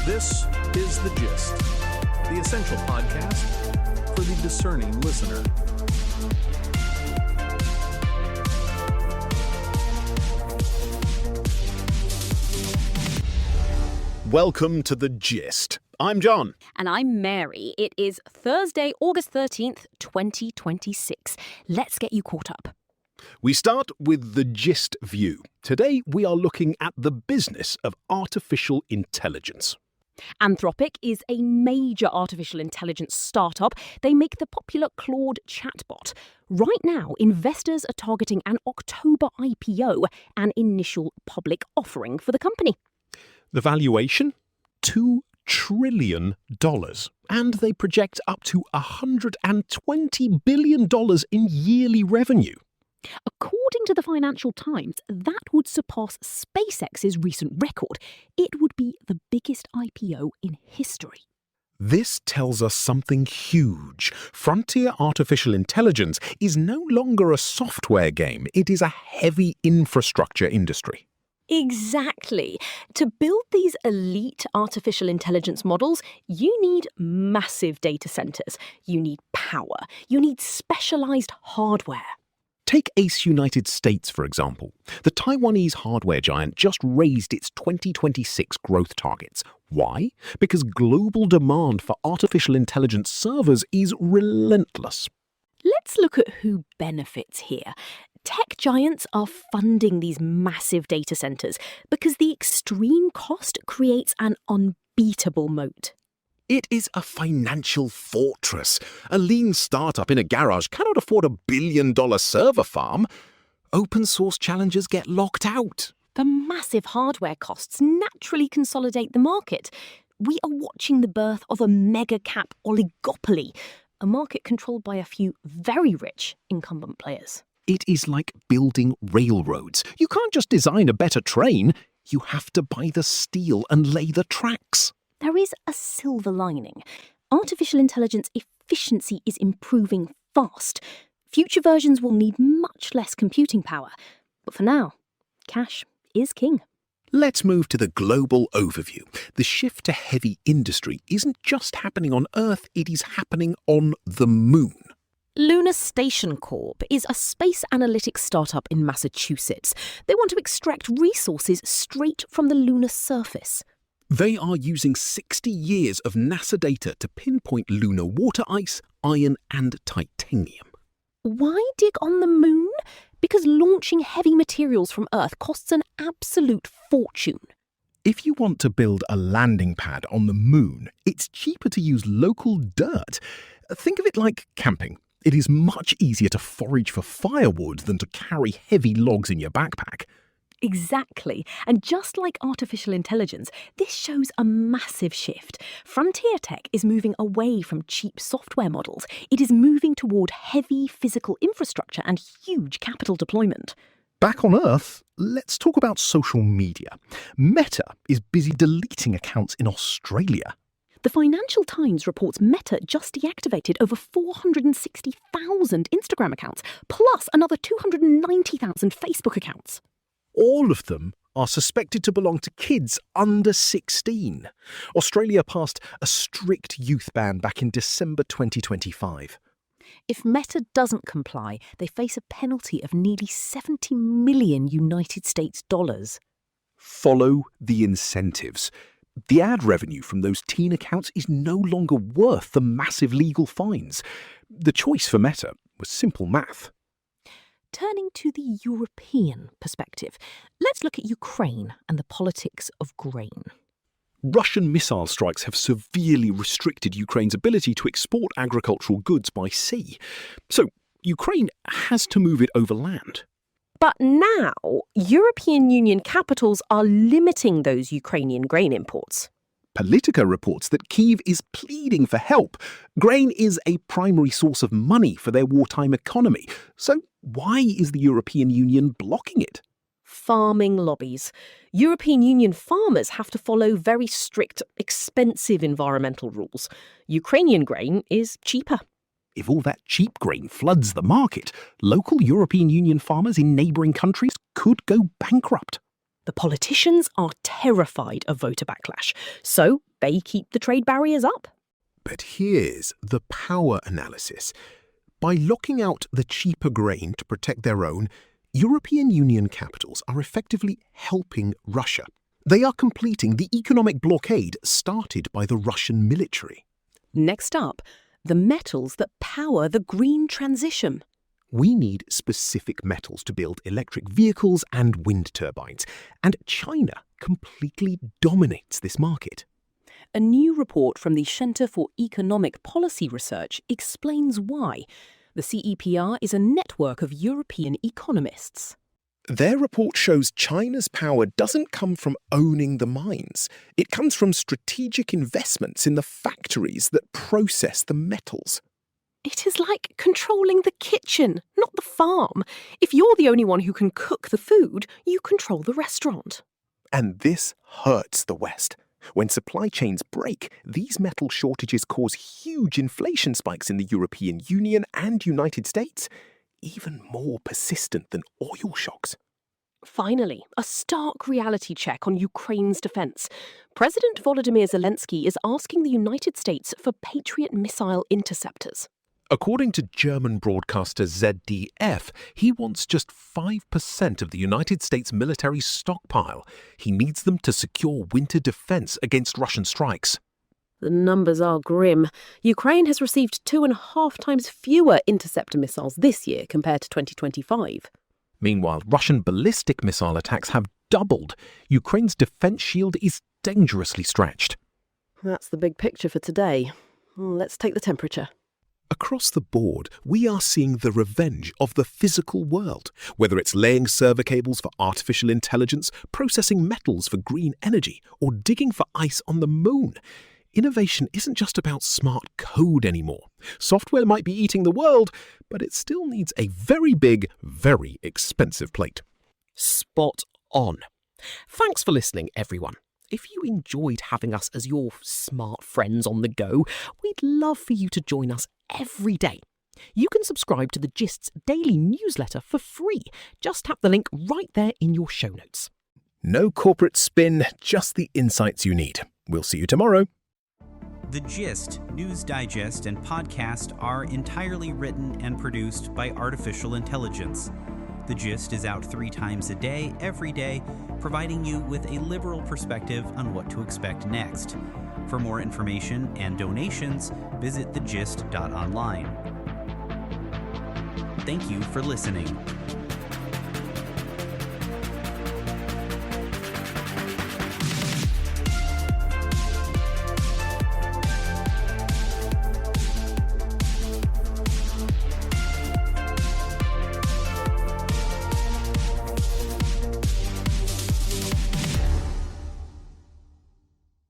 This is The Gist, the essential podcast for the discerning listener. Welcome to The Gist. I'm John. And I'm Mary. It is Thursday, August 13th, 2026. Let's get you caught up. We start with the gist view. Today we are looking at the business of artificial intelligence. Anthropic is a major artificial intelligence startup. They make the popular Claude chatbot. Right now, investors are targeting an October IPO, an initial public offering for the company. The valuation? $2 trillion. And they project up to $120 billion in yearly revenue. According to the Financial Times, that would surpass SpaceX's recent record. It would be the biggest IPO in history. This tells us something huge. Frontier artificial intelligence is no longer a software game. It is a heavy infrastructure industry. Exactly. To build these elite artificial intelligence models, you need massive data centers. You need power. You need specialized hardware. Take Ace United States, for example. The Taiwanese hardware giant just raised its 2026 growth targets. Why? Because global demand for artificial intelligence servers is relentless. Let's look at who benefits here. Tech giants are funding these massive data centers because the extreme cost creates an unbeatable moat. It is a financial fortress. A lean startup in a garage cannot afford a billion-dollar server farm. Open source challenges get locked out. The massive hardware costs naturally consolidate the market. We are watching the birth of a mega-cap oligopoly, a market controlled by a few very rich incumbent players. It is like building railroads. You can't just design a better train. You have to buy the steel and lay the tracks. There is a silver lining. Artificial intelligence efficiency is improving fast. Future versions will need much less computing power. But for now, cash is king. Let's move to the global overview. The shift to heavy industry isn't just happening on Earth, it is happening on the moon. Lunar Station Corp is a space analytics startup in Massachusetts. They want to extract resources straight from the lunar surface. They are using 60 years of NASA data to pinpoint lunar water ice, iron and titanium. Why dig on the moon? Because launching heavy materials from Earth costs an absolute fortune. If you want to build a landing pad on the moon, it's cheaper to use local dirt. Think of it like camping. It is much easier to forage for firewood than to carry heavy logs in your backpack. Exactly. And just like artificial intelligence, this shows a massive shift. Frontier tech is moving away from cheap software models. It is moving toward heavy physical infrastructure and huge capital deployment. Back on Earth, let's talk about social media. Meta is busy deleting accounts in Australia. The Financial Times reports Meta just deactivated over 460,000 Instagram accounts, plus another 290,000 Facebook accounts. All of them are suspected to belong to kids under 16. Australia passed a strict youth ban back in December 2025. If Meta doesn't comply, they face a penalty of nearly 70 million United States dollars. Follow the incentives. The ad revenue from those teen accounts is no longer worth the massive legal fines. The choice for Meta was simple math. Turning to the European perspective, let's look at Ukraine and the politics of grain. Russian missile strikes have severely restricted Ukraine's ability to export agricultural goods by sea. So Ukraine has to move it over land. But now, European Union capitals are limiting those Ukrainian grain imports. Politica reports that Kyiv is pleading for help. Grain is a primary source of money for their wartime economy. So why is the European Union blocking it? Farming lobbies. European Union farmers have to follow very strict, expensive environmental rules. Ukrainian grain is cheaper. If all that cheap grain floods the market, local European Union farmers in neighbouring countries could go bankrupt. The politicians are terrified of voter backlash, so They keep the trade barriers up. But here's the power analysis. By locking out the cheaper grain to protect their own, European Union capitals are effectively helping Russia. They are completing the economic blockade started by the Russian military. Next up, the metals that power the green transition. We need specific metals to build electric vehicles and wind turbines, and China completely dominates this market. A new report from the Centre for Economic Policy Research explains why. The CEPR is a network of European economists. Their report shows China's power doesn't come from owning the mines. It comes from strategic investments in the factories that process the metals. It is like controlling the kitchen, not the farm. If you're the only one who can cook the food, you control the restaurant. And this hurts the West. When supply chains break, these metal shortages cause huge inflation spikes in the European Union and United States, even more persistent than oil shocks. Finally, a stark reality check on Ukraine's defence. President Volodymyr Zelensky is asking the United States for Patriot missile interceptors. According to German broadcaster ZDF, he wants just 5% of the United States military stockpile. He needs them to secure winter defense against Russian strikes. The numbers are grim. Ukraine has received 2.5 times fewer interceptor missiles this year compared to 2025. Meanwhile, Russian ballistic missile attacks have doubled. Ukraine's defense shield is dangerously stretched. That's the big picture for today. Let's take the temperature. Across the board, we are seeing the revenge of the physical world, whether it's laying server cables for artificial intelligence, processing metals for green energy, or digging for ice on the moon. Innovation isn't just about smart code anymore. Software might be eating the world, but it still needs a very big, very expensive plate. Spot on. Thanks for listening, everyone. If you enjoyed having us as your smart friends on the go, we'd love for you to join us every day. You can subscribe to the Gist's daily newsletter for free. Just tap the link right there in your show notes. No corporate spin, just the insights you need. We'll see you tomorrow. The Gist, News Digest, and podcast are entirely written and produced by artificial intelligence. The Gist is out 3 times a day, every day, providing you with a liberal perspective on what to expect next. For more information and donations, visit thegist.online. Thank you for listening.